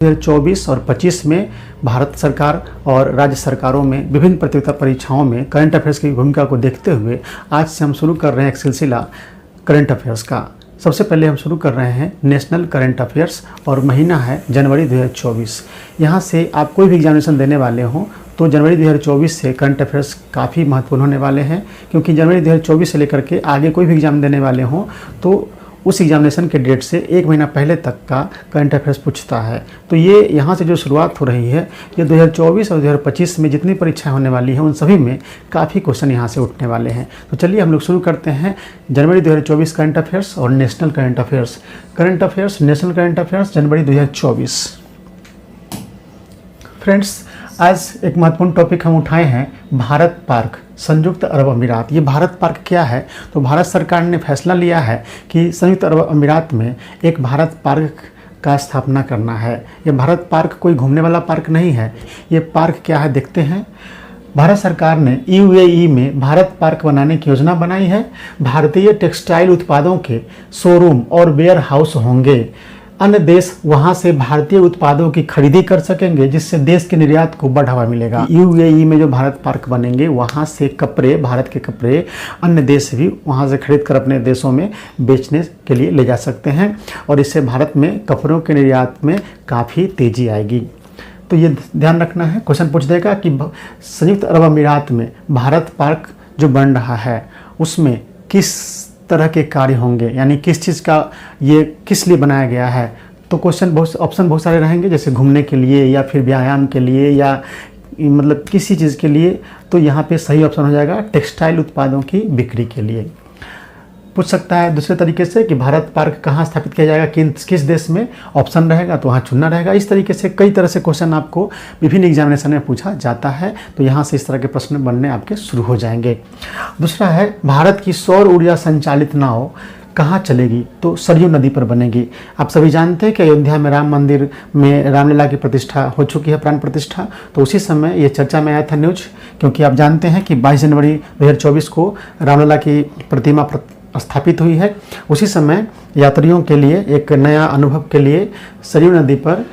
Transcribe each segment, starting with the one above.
2024 और 25 में भारत सरकार और राज्य सरकारों में विभिन्न प्रतियोगिता परीक्षाओं में करंट अफेयर्स की भूमिका को देखते हुए आज से हम शुरू कर रहे हैं एक सिलसिला करंट अफेयर्स का। सबसे पहले हम शुरू कर रहे हैं नेशनल करंट अफेयर्स और महीना है जनवरी 2024। यहाँ से आप कोई भी एग्जामिनेशन देने वाले हों तो जनवरी 2024 से करंट अफेयर्स काफ़ी महत्वपूर्ण होने वाले हैं, क्योंकि जनवरी 2024 से लेकर के आगे कोई भी एग्जाम देने वाले हों तो उस एग्जामिनेशन के डेट से एक महीना पहले तक का करंट अफेयर्स पूछता है। तो ये यहाँ से जो शुरुआत हो रही है, ये 2024 और 2025 में जितनी परीक्षाएं होने वाली हैं उन सभी में काफ़ी क्वेश्चन यहाँ से उठने वाले हैं। तो चलिए हम लोग शुरू करते हैं जनवरी 2024 करंट अफेयर्स और national current affairs. Current affairs national current affairs जनवरी 2024। फ्रेंड्स, आज एक महत्वपूर्ण टॉपिक हम उठाए हैं भारत पार्क, संयुक्त अरब अमीरात। ये भारत पार्क क्या है? तो भारत सरकार ने फैसला लिया है कि संयुक्त अरब अमीरात में एक भारत पार्क का स्थापना करना है। ये भारत पार्क कोई घूमने वाला पार्क नहीं है। ये पार्क क्या है देखते हैं। भारत सरकार ने यूएई में भारत पार्क बनाने की योजना बनाई है। भारतीय टेक्सटाइल उत्पादों के शोरूम और वेयर हाउस होंगे। अन्य देश वहां से भारतीय उत्पादों की खरीदी कर सकेंगे, जिससे देश के निर्यात को बढ़ावा मिलेगा। यूएई में जो भारत पार्क बनेंगे वहां से कपड़े, भारत के कपड़े अन्य देश भी वहां से खरीद कर अपने देशों में बेचने के लिए ले जा सकते हैं और इससे भारत में कपड़ों के निर्यात में काफ़ी तेजी आएगी। तो ये ध्यान रखना है। क्वेश्चन पूछ देगा कि संयुक्त अरब अमीरात में भारत पार्क जो बन रहा है उसमें किस तरह के कार्य होंगे, यानी किस चीज़ का ये किस लिए बनाया गया है। तो ऑप्शन बहुत सारे रहेंगे, जैसे घूमने के लिए या फिर व्यायाम के लिए या मतलब किसी चीज़ के लिए। तो यहाँ पे सही ऑप्शन हो जाएगा टेक्सटाइल उत्पादों की बिक्री के लिए। पूछ सकता है दूसरे तरीके से कि भारत पार्क कहाँ स्थापित किया जाएगा, किस देश में। ऑप्शन रहेगा तो वहाँ चुनना रहेगा। इस तरीके से कई तरह से क्वेश्चन आपको विभिन्न एग्जामिनेशन में पूछा जाता है। तो यहाँ से इस तरह के प्रश्न बनने आपके शुरू हो जाएंगे। दूसरा है भारत की सौर ऊर्जा संचालित नाव कहाँ चलेगी? तो सरयू नदी पर बनेगी। आप सभी जानते हैं कि अयोध्या में राम मंदिर में रामलला की प्रतिष्ठा हो चुकी है, प्राण प्रतिष्ठा। तो उसी समय ये चर्चा में आया था न्यूज, क्योंकि आप जानते हैं कि 22 जनवरी 2024 को रामलला की प्रतिमा स्थापित हुई है। उसी समय यात्रियों के लिए एक नया अनुभव के लिए सरयू नदी पर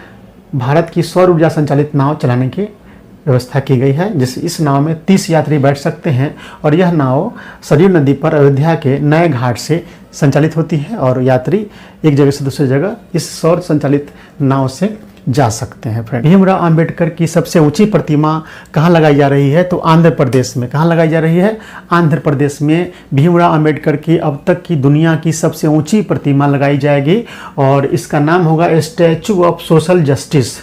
भारत की सौर ऊर्जा संचालित नाव चलाने की व्यवस्था की गई है, जिस इस नाव में 30 यात्री बैठ सकते हैं और यह नाव सरयू नदी पर अयोध्या के नए घाट से संचालित होती है और यात्री एक जगह से दूसरी जगह इस सौर संचालित नाव से जा सकते हैं। फ्रेंड, भीमराव अंबेडकर की सबसे ऊंची प्रतिमा कहाँ लगाई जा रही है? तो आंध्र प्रदेश में। कहाँ लगाई जा रही है? आंध्र प्रदेश में भीमराव अंबेडकर की अब तक की दुनिया की सबसे ऊंची प्रतिमा लगाई जाएगी और इसका नाम होगा statue of social justice.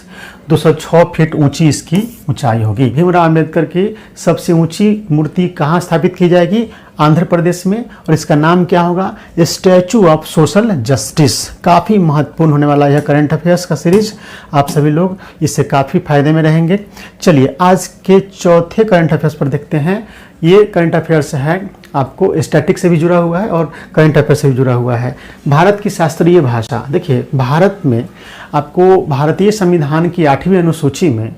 206 feet ऊंची इसकी ऊंचाई होगी। भीमराव अंबेडकर की सबसे ऊंची मूर्ति कहाँ स्थापित की जाएगी? आंध्र प्रदेश में, और इसका नाम क्या होगा? Statue of social justice. काफ़ी महत्वपूर्ण होने वाला यह करंट अफेयर्स का सीरीज। आप सभी लोग इससे काफ़ी फायदे में रहेंगे। चलिए आज के चौथे करंट अफेयर्स पर देखते हैं। ये करंट अफेयर्स है आपको स्टैटिक से भी जुड़ा हुआ है और करंट अफेयर से भी जुड़ा हुआ है। भारत की शास्त्रीय भाषा। देखिए, भारत में आपको भारतीय संविधान की 8वीं अनुसूची में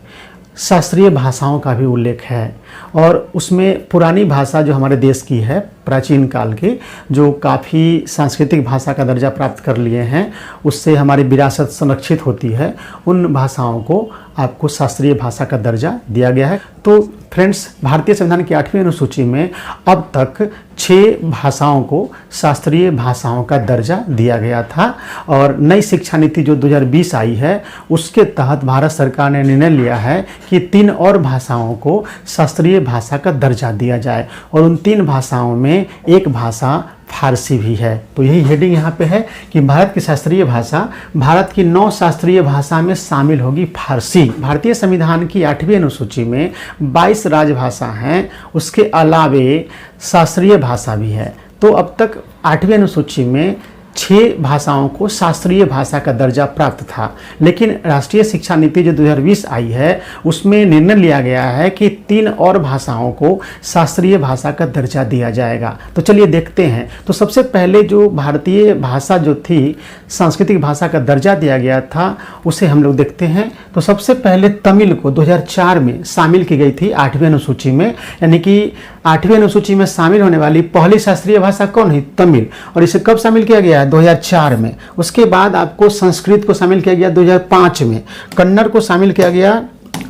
शास्त्रीय भाषाओं का भी उल्लेख है और उसमें पुरानी भाषा जो हमारे देश की है, प्राचीन काल की, जो काफ़ी सांस्कृतिक भाषा का दर्जा प्राप्त कर लिए हैं, उससे हमारी विरासत संरक्षित होती है, उन भाषाओं को आपको शास्त्रीय भाषा का दर्जा दिया गया है। तो फ्रेंड्स, भारतीय संविधान की 8वीं अनुसूची में अब तक 6 भाषाओं को शास्त्रीय भाषाओं का दर्जा दिया गया था और नई शिक्षा नीति जो 2020 आई है उसके तहत भारत सरकार ने निर्णय लिया है कि 3 और भाषाओं को शास्त्रीय भाषा का दर्जा दिया जाए और उन 3 भाषाओं में एक भाषा फारसी भी है। तो यही हेडिंग यहाँ पे है कि भारत की शास्त्रीय भाषा, भारत की 9 शास्त्रीय भाषा में शामिल होगी फारसी। भारतीय संविधान की 8वीं अनुसूची में 22 राजभाषा हैं, उसके अलावे शास्त्रीय भाषा भी है। तो अब तक 8वीं अनुसूची में 6 भाषाओं को शास्त्रीय भाषा का दर्जा प्राप्त था, लेकिन राष्ट्रीय शिक्षा नीति जो 2020 आई है उसमें निर्णय लिया गया है कि 3 और भाषाओं को शास्त्रीय भाषा का दर्जा दिया जाएगा। तो चलिए देखते हैं। तो सबसे पहले जो भारतीय भाषा जो थी, सांस्कृतिक भाषा का दर्जा दिया गया था, उसे हम लोग देखते हैं। तो सबसे पहले तमिल को 2004 में शामिल की गई थी 8वीं अनुसूची में, यानी कि 8वीं अनुसूची में शामिल होने वाली पहली शास्त्रीय भाषा कौन है? तमिल। और इसे कब शामिल किया गया? 2004 में। उसके बाद आपको संस्कृत को शामिल किया गया 2005 में, कन्नड़ को शामिल किया गया,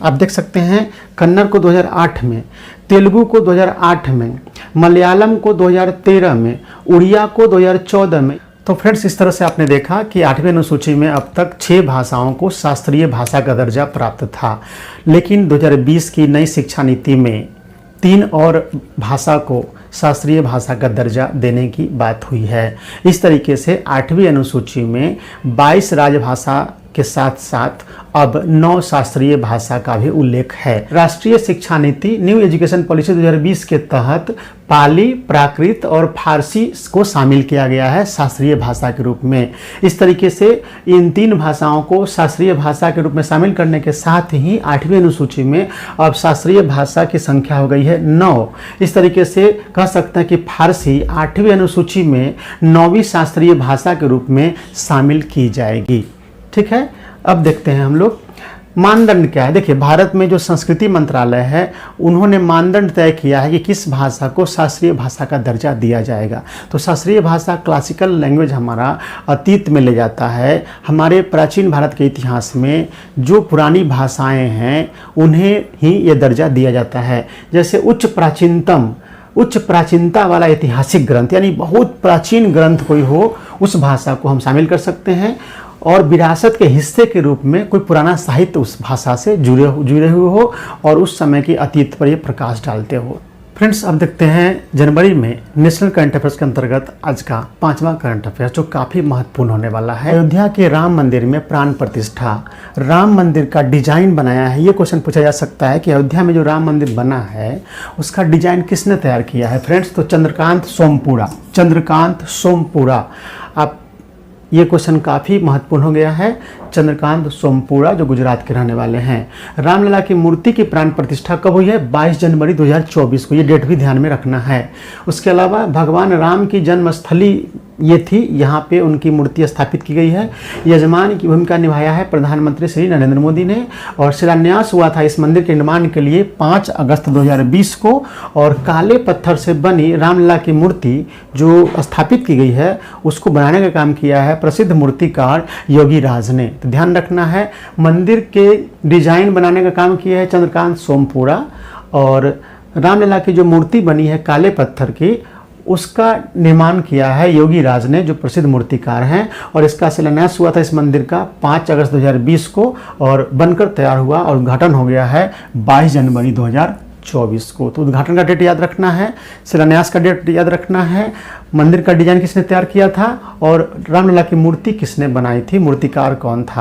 आप देख सकते हैं कन्नड़ को 2008 में, तेलुगु को 2008 में, मलयालम को 2013 में, उड़िया को 2014 में। तो फ्रेंड्स, इस तरह से आपने देखा कि 8वीं अनुसूची में अब तक 6 भाषाओं को शास्त्रीय भाषा का दर्जा प्राप्त था, लेकिन 2020 की नई शिक्षा नीति में 3 और भाषा को शास्त्रीय भाषा का दर्जा देने की बात हुई है। इस तरीके से 8वीं अनुसूची में 22 राजभाषा के साथ साथ अब 9 शास्त्रीय भाषा का भी उल्लेख है। राष्ट्रीय शिक्षा नीति न्यू एजुकेशन पॉलिसी 2020 के तहत पाली, प्राकृत और फारसी को शामिल किया गया है शास्त्रीय भाषा के रूप में। इस तरीके से इन 3 भाषाओं को शास्त्रीय भाषा के रूप में शामिल करने के साथ ही 8वीं अनुसूची में अब शास्त्रीय भाषा की संख्या हो गई है 9। इस तरीके से कह सकते हैं कि फारसी 8वीं अनुसूची में 9वीं शास्त्रीय भाषा के रूप में शामिल की जाएगी। ठीक है, अब देखते हैं हम लोग मानदंड क्या है। देखिए, भारत में जो संस्कृति मंत्रालय है उन्होंने मानदंड तय किया है कि किस भाषा को शास्त्रीय भाषा का दर्जा दिया जाएगा। तो शास्त्रीय भाषा क्लासिकल लैंग्वेज हमारा अतीत में ले जाता है। हमारे प्राचीन भारत के इतिहास में जो पुरानी भाषाएं हैं उन्हें ही ये दर्जा दिया जाता है। जैसे उच्च प्राचीनता वाला ऐतिहासिक ग्रंथ, यानी बहुत प्राचीन ग्रंथ कोई हो, उस भाषा को हम शामिल कर सकते हैं। और विरासत के हिस्से के रूप में कोई पुराना साहित्य उस भाषा से जुड़े हुए हो और उस समय की अतीत पर ये प्रकाश डालते हो। फ्रेंड्स, अब देखते हैं जनवरी में नेशनल करंट अफेयर्स के अंतर्गत आज का 5वां करंट अफेयर्स, जो काफ़ी महत्वपूर्ण होने वाला है। अयोध्या के राम मंदिर में प्राण प्रतिष्ठा, राम मंदिर का डिजाइन बनाया है। ये क्वेश्चन पूछा जा सकता है कि अयोध्या में जो राम मंदिर बना है उसका डिजाइन किसने तैयार किया है। फ्रेंड्स, तो चंद्रकांत सोमपुरा। आप ये क्वेश्चन काफ़ी महत्वपूर्ण हो गया है। चंद्रकांत सोमपुरा जो गुजरात के रहने वाले हैं। रामलला की मूर्ति की प्राण प्रतिष्ठा कब हुई है? 22 जनवरी 2024 को। ये डेट भी ध्यान में रखना है। उसके अलावा भगवान राम की जन्मस्थली ये थी, यहाँ पे उनकी मूर्ति स्थापित की गई है। यजमान की भूमिका निभाया है प्रधानमंत्री श्री नरेंद्र मोदी ने। और शिलान्यास हुआ था इस मंदिर के निर्माण के लिए 5 अगस्त 2020 को। और काले पत्थर से बनी रामलला की मूर्ति जो स्थापित की गई है उसको बनाने का काम किया है प्रसिद्ध मूर्तिकार योगी राज ने। तो ध्यान रखना है, मंदिर के डिजाइन बनाने का काम किया है चंद्रकांत सोमपुरा। और रामलला की जो मूर्ति बनी है काले पत्थर की, उसका निर्माण किया है योगी राज ने, जो प्रसिद्ध मूर्तिकार हैं। और इसका शिलान्यास हुआ था इस मंदिर का 5 अगस्त 2020 को और बनकर तैयार हुआ और उद्घाटन हो गया है 22 जनवरी 2024 को। तो उद्घाटन का डेट याद रखना है, शिलान्यास का डेट याद रखना है, मंदिर का डिजाइन किसने तैयार किया था और रामलला की मूर्ति किसने बनाई थी, मूर्तिकार कौन था।